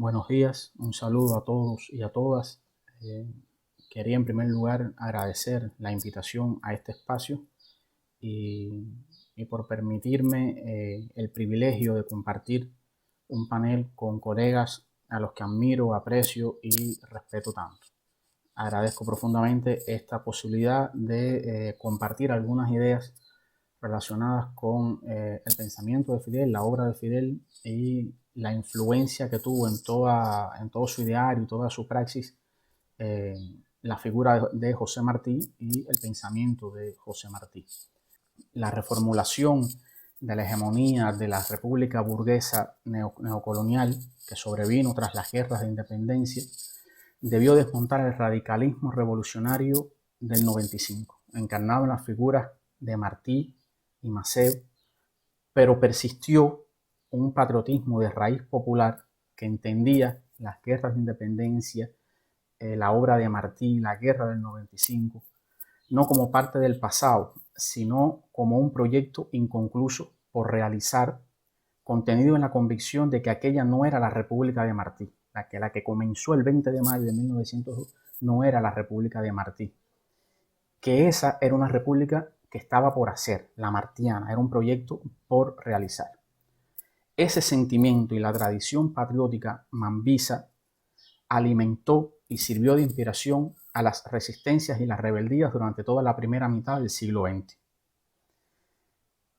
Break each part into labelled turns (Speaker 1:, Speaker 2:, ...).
Speaker 1: Buenos días, un saludo a todos y a todas. Eh, Quería en primer lugar agradecer la invitación a este espacio y, y por permitirme el privilegio de compartir un panel con colegas a los que admiro, aprecio y respeto tanto. Agradezco profundamente esta posibilidad de compartir algunas ideas relacionadas con el pensamiento de Fidel, la obra de Fidel y la influencia que tuvo en todo su ideario y toda su praxis, eh, la figura de José Martí y el pensamiento de José Martí. La reformulación de la hegemonía de la república burguesa neocolonial que sobrevino tras las guerras de independencia debió desmontar el radicalismo revolucionario del 95, encarnado en las figuras de Martí y Maceo, pero persistió un patriotismo de raíz popular que entendía las guerras de independencia, la obra de Martí, la guerra del 95, no como parte del pasado, sino como un proyecto inconcluso por realizar, contenido en la convicción de que aquella no era la República de Martí, la que comenzó el 20 de mayo de 1902 no era la República de Martí, que esa era una república que estaba por hacer, la martiana, era un proyecto por realizar. Ese sentimiento y la tradición patriótica mambisa alimentó y sirvió de inspiración a las resistencias y las rebeldías durante toda la primera mitad del siglo XX.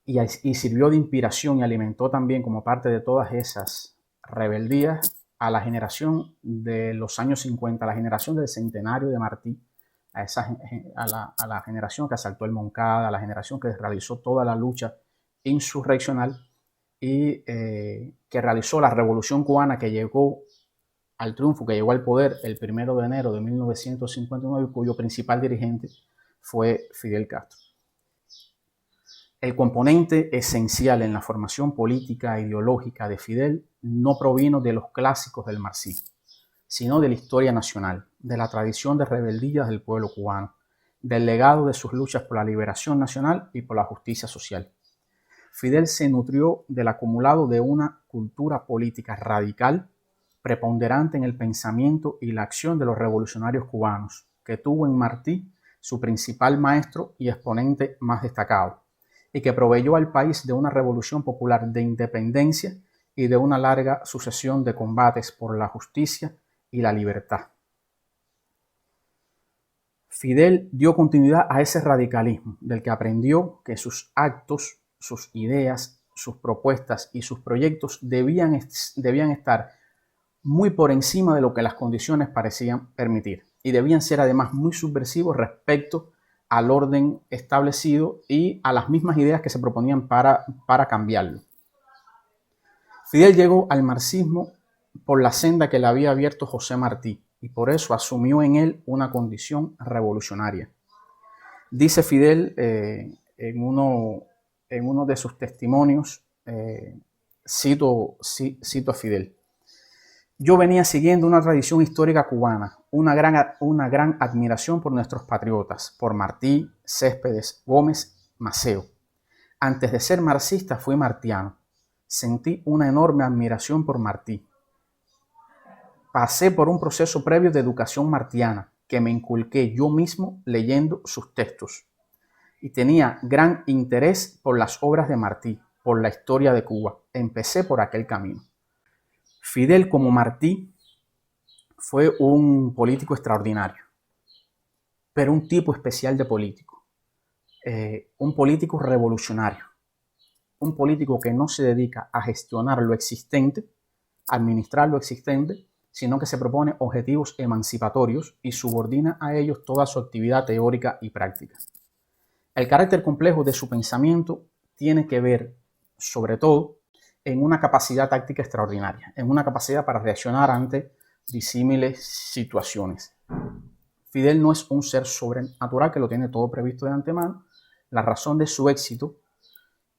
Speaker 1: Y sirvió de inspiración y alimentó también como parte de todas esas rebeldías a la generación de los años 50, a la generación del centenario de Martí, a la generación que asaltó el Moncada, a la generación que realizó toda la lucha insurreccional y que realizó la revolución cubana que llegó al triunfo, que llegó al poder el 1 de enero de 1959, cuyo principal dirigente fue Fidel Castro. El componente esencial en la formación política e ideológica de Fidel no provino de los clásicos del marxismo, sino de la historia nacional, de la tradición de rebeldías del pueblo cubano, del legado de sus luchas por la liberación nacional y por la justicia social. Fidel se nutrió del acumulado de una cultura política radical, preponderante en el pensamiento y la acción de los revolucionarios cubanos, que tuvo en Martí su principal maestro y exponente más destacado, y que proveyó al país de una revolución popular de independencia y de una larga sucesión de combates por la justicia y la libertad. Fidel dio continuidad a ese radicalismo, del que aprendió que sus actos, sus ideas, sus propuestas y sus proyectos debían estar muy por encima de lo que las condiciones parecían permitir, y debían ser además muy subversivos respecto al orden establecido y a las mismas ideas que se proponían para cambiarlo. Fidel llegó al marxismo por la senda que le había abierto José Martí, y por eso asumió en él una condición revolucionaria. Dice Fidel en uno de sus testimonios, cito a Fidel: yo venía siguiendo una tradición histórica cubana, una gran admiración por nuestros patriotas, por Martí, Céspedes, Gómez, Maceo. Antes de ser marxista fui martiano. Sentí una enorme admiración por Martí. Pasé por un proceso previo de educación martiana que me inculqué yo mismo leyendo sus textos. Y tenía gran interés por las obras de Martí, por la historia de Cuba. Empecé por aquel camino. Fidel, como Martí, fue un político extraordinario, pero un tipo especial de político. Un político revolucionario. Un político que no se dedica a gestionar lo existente, a administrar lo existente, sino que se propone objetivos emancipatorios y subordina a ellos toda su actividad teórica y práctica. El carácter complejo de su pensamiento tiene que ver, sobre todo, en una capacidad táctica extraordinaria, en una capacidad para reaccionar ante disímiles situaciones. Fidel no es un ser sobrenatural que lo tiene todo previsto de antemano. La razón de su éxito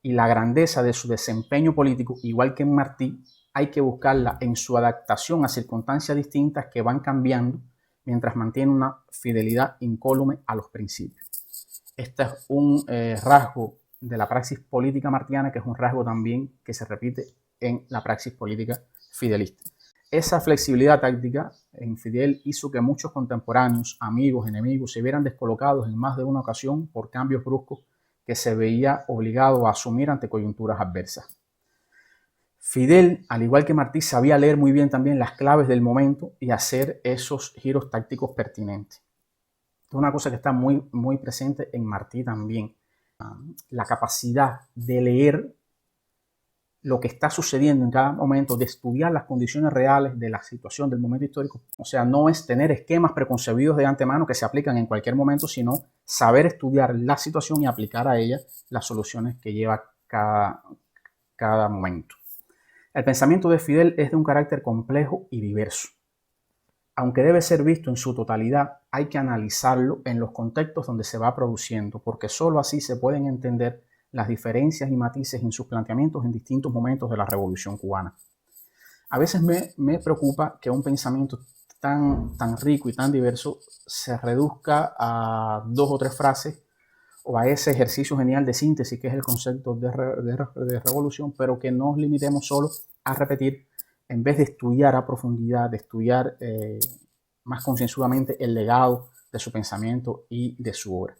Speaker 1: y la grandeza de su desempeño político, igual que en Martí, hay que buscarla en su adaptación a circunstancias distintas que van cambiando mientras mantiene una fidelidad incólume a los principios. Este es un rasgo de la praxis política martiana, que es un rasgo también que se repite en la praxis política fidelista. esa flexibilidad táctica en Fidel hizo que muchos contemporáneos, amigos, enemigos, se vieran descolocados en más de una ocasión por cambios bruscos que se veía obligado a asumir ante coyunturas adversas. Fidel, al igual que Martí, sabía leer muy bien también las claves del momento y hacer esos giros tácticos pertinentes. Es una cosa que está muy presente en Martí también. La capacidad de leer lo que está sucediendo en cada momento, de estudiar las condiciones reales de la situación del momento histórico. O sea, no es tener esquemas preconcebidos de antemano que se aplican en cualquier momento, sino saber estudiar la situación y aplicar a ella las soluciones que lleva cada momento. El pensamiento de Fidel es de un carácter complejo y diverso. Aunque debe ser visto en su totalidad, hay que analizarlo en los contextos donde se va produciendo, porque sólo así se pueden entender las diferencias y matices en sus planteamientos en distintos momentos de la Revolución Cubana. A veces me preocupa que un pensamiento tan rico y tan diverso se reduzca a 2 o 3 frases o a ese ejercicio genial de síntesis que es el concepto de revolución, pero que nos limitemos solo a repetir en vez de estudiar a profundidad, de estudiar más concienzudamente el legado de su pensamiento y de su obra.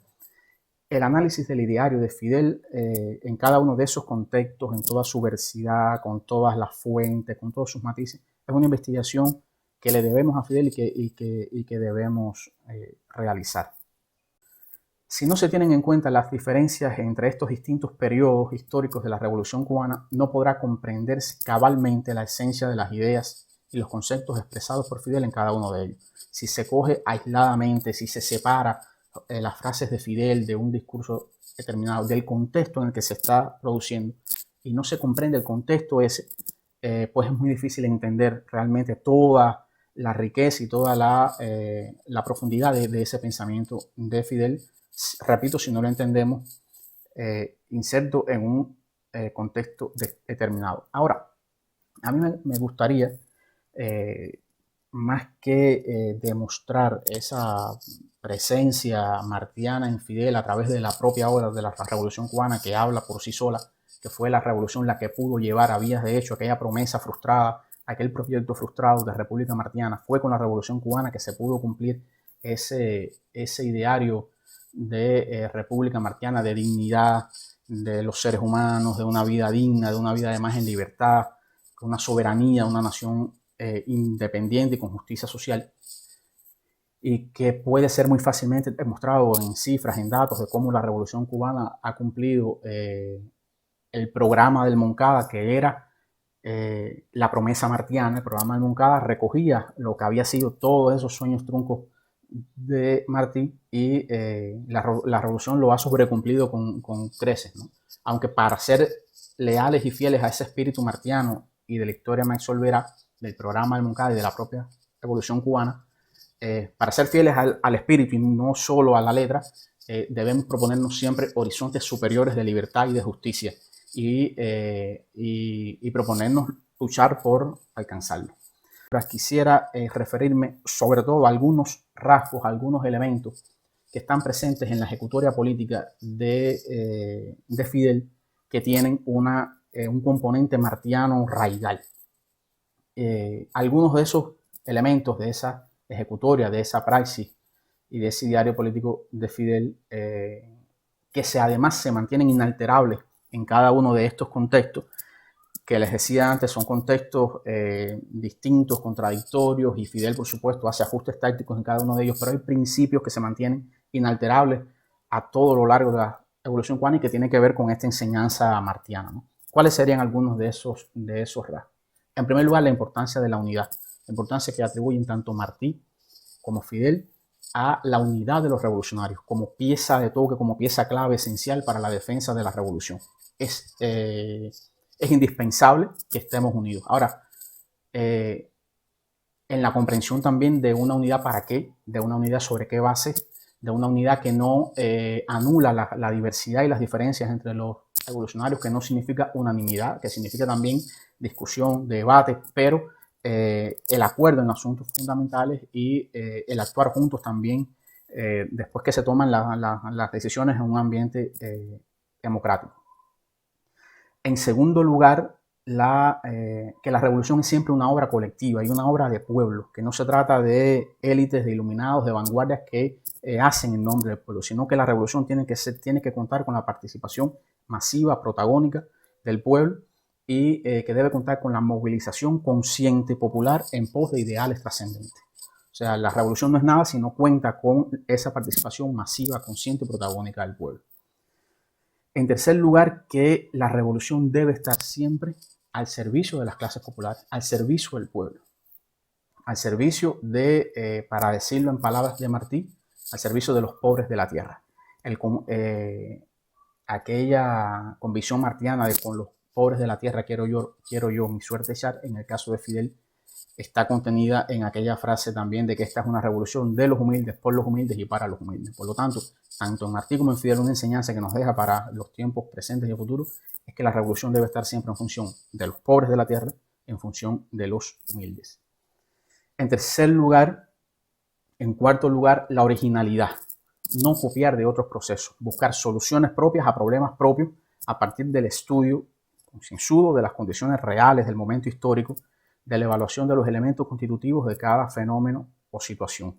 Speaker 1: El análisis del ideario de Fidel en cada uno de esos contextos, en toda su diversidad, con todas las fuentes, con todos sus matices, es una investigación que le debemos a Fidel y que debemos realizar. Si no se tienen en cuenta las diferencias entre estos distintos periodos históricos de la Revolución Cubana, no podrá comprenderse cabalmente la esencia de las ideas y los conceptos expresados por Fidel en cada uno de ellos. Si se coge aisladamente, si se separa las frases de Fidel de un discurso determinado, del contexto en el que se está produciendo, y no se comprende el contexto ese, pues es muy difícil entender realmente toda la riqueza y toda la profundidad de ese pensamiento de Fidel. Repito, si no lo entendemos, inserto en un contexto determinado. Ahora, a mí me gustaría, más que demostrar esa presencia martiana en Fidel a través de la propia obra de la Revolución Cubana, que habla por sí sola, que fue la revolución la que pudo llevar a vías de hecho aquella promesa frustrada, aquel proyecto frustrado de República Martiana, fue con la Revolución Cubana que se pudo cumplir ese ideario de República Martiana, de dignidad de los seres humanos, de una vida digna, de una vida además en libertad, con una soberanía, una nación independiente y con justicia social, y que puede ser muy fácilmente demostrado en cifras, en datos de cómo la Revolución Cubana ha cumplido el programa del Moncada, que era la promesa martiana. El programa del Moncada recogía lo que había sido todos esos sueños truncos de Martí, y la revolución lo ha sobrecumplido con creces, ¿no? Aunque para ser leales y fieles a ese espíritu martiano y de la historia Max Olvera, del programa del Moncada y de la propia Revolución Cubana, para ser fieles al espíritu y no solo a la letra, debemos proponernos siempre horizontes superiores de libertad y de justicia, y proponernos luchar por alcanzarlo. Quisiera referirme sobre todo a algunos rasgos, a algunos elementos que están presentes en la ejecutoria política de Fidel, que tienen un componente martiano radical. Algunos de esos elementos de esa ejecutoria, de esa praxis y de ese diario político de Fidel, que además se mantienen inalterables en cada uno de estos contextos, que les decía antes, son contextos distintos, contradictorios, y Fidel, por supuesto, hace ajustes tácticos en cada uno de ellos, pero hay principios que se mantienen inalterables a todo lo largo de la Revolución Cubana y que tiene que ver con esta enseñanza martiana, ¿no? ¿Cuáles serían algunos de esos rasgos? En primer lugar, la importancia de la unidad, la importancia que atribuyen tanto Martí como Fidel a la unidad de los revolucionarios como pieza de toque, como pieza clave esencial para la defensa de la revolución. Es indispensable que estemos unidos. Ahora, en la comprensión también de una unidad para qué, de una unidad sobre qué base, de una unidad que no anula la diversidad y las diferencias entre los revolucionarios, que no significa unanimidad, que significa también discusión, debate, pero el acuerdo en asuntos fundamentales y el actuar juntos también después que se toman las decisiones en un ambiente democrático. En segundo lugar, que la revolución es siempre una obra colectiva y una obra de pueblo, que no se trata de élites, de iluminados, de vanguardias que hacen en nombre del pueblo, sino que la revolución tiene que contar con la participación masiva, protagónica del pueblo y que debe contar con la movilización consciente popular en pos de ideales trascendentes. O sea, la revolución no es nada si no cuenta con esa participación masiva, consciente y protagónica del pueblo. En tercer lugar, que la revolución debe estar siempre al servicio de las clases populares, al servicio del pueblo, al servicio de, para decirlo en palabras de Martí, al servicio de los pobres de la tierra. Aquella convicción martiana de con los pobres de la tierra quiero yo mi suerte echar, en el caso de Fidel, está contenida en aquella frase también de que esta es una revolución de los humildes, por los humildes y para los humildes. Por lo tanto, tanto en Martí como en Fidel, una enseñanza que nos deja para los tiempos presentes y futuros es que la revolución debe estar siempre en función de los pobres de la tierra, en función de los humildes. En tercer lugar, en cuarto lugar, la originalidad. No copiar de otros procesos, buscar soluciones propias a problemas propios a partir del estudio concienzudo de las condiciones reales del momento histórico, de la evaluación de los elementos constitutivos de cada fenómeno o situación.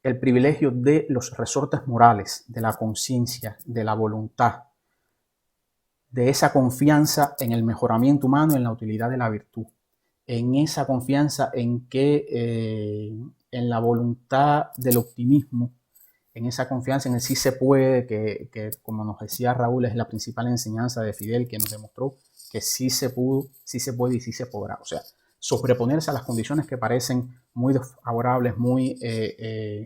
Speaker 1: El privilegio de los resortes morales, de la conciencia, de la voluntad, de esa confianza en el mejoramiento humano y en la utilidad de la virtud, en esa confianza en que en la voluntad del optimismo, en esa confianza en el sí se puede, que como nos decía Raúl, es la principal enseñanza de Fidel, que nos demostró que sí se pudo, sí se puede y sí se podrá. O sea, sobreponerse a las condiciones que parecen muy desfavorables, muy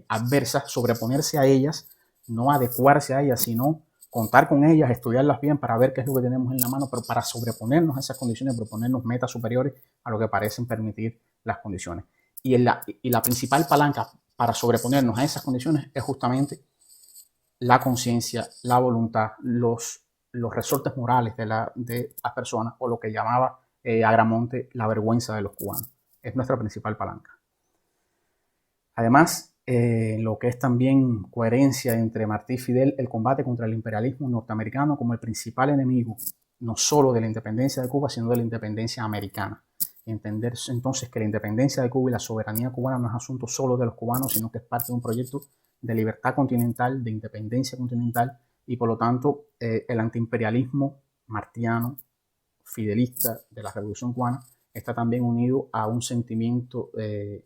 Speaker 1: adversas, sobreponerse a ellas, no adecuarse a ellas, sino contar con ellas, estudiarlas bien para ver qué es lo que tenemos en la mano, pero para sobreponernos a esas condiciones, proponernos metas superiores a lo que parecen permitir las condiciones. Y la principal palanca para sobreponernos a esas condiciones es justamente la conciencia, la voluntad, los resortes morales de las personas, o lo que llamaba Agramonte la vergüenza de los cubanos. Es nuestra principal palanca. Además, lo que es también coherencia entre Martí y Fidel, el combate contra el imperialismo norteamericano como el principal enemigo, no solo de la independencia de Cuba, sino de la independencia americana. Y entender entonces que la independencia de Cuba y la soberanía cubana no es asunto solo de los cubanos, sino que es parte de un proyecto de libertad continental, de independencia continental, y por lo tanto el antiimperialismo martiano, fidelista de la Revolución Cubana, está también unido a un sentimiento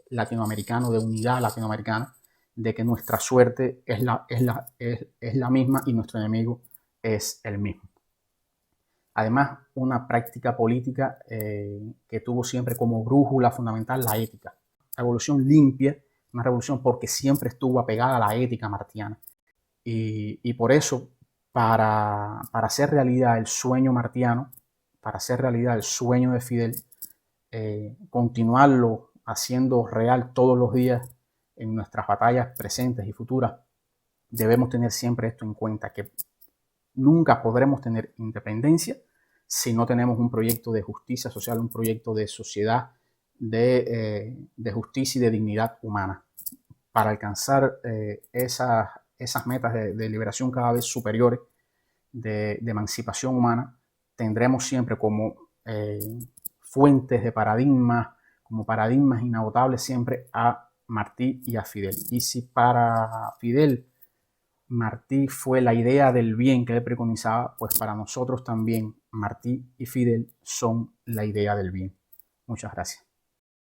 Speaker 1: latinoamericano, de unidad latinoamericana, de que nuestra suerte es la misma y nuestro enemigo es el mismo. Además, una práctica política que tuvo siempre como brújula fundamental la ética. Revolución limpia, una revolución porque siempre estuvo apegada a la ética martiana. Y por eso, para hacer realidad el sueño martiano, para hacer realidad el sueño de Fidel, continuarlo haciendo real todos los días en nuestras batallas presentes y futuras, debemos tener siempre esto en cuenta, que nunca podremos tener independencia si no tenemos un proyecto de justicia social, un proyecto de sociedad, de justicia y de dignidad humana. Para alcanzar esas metas de liberación cada vez superiores, de emancipación humana, tendremos siempre como fuentes de paradigmas, como paradigmas inagotables siempre a Martí y a Fidel. Y si para Fidel Martí fue la idea del bien que él preconizaba, pues para nosotros también Martí y Fidel son la idea del bien. Muchas gracias.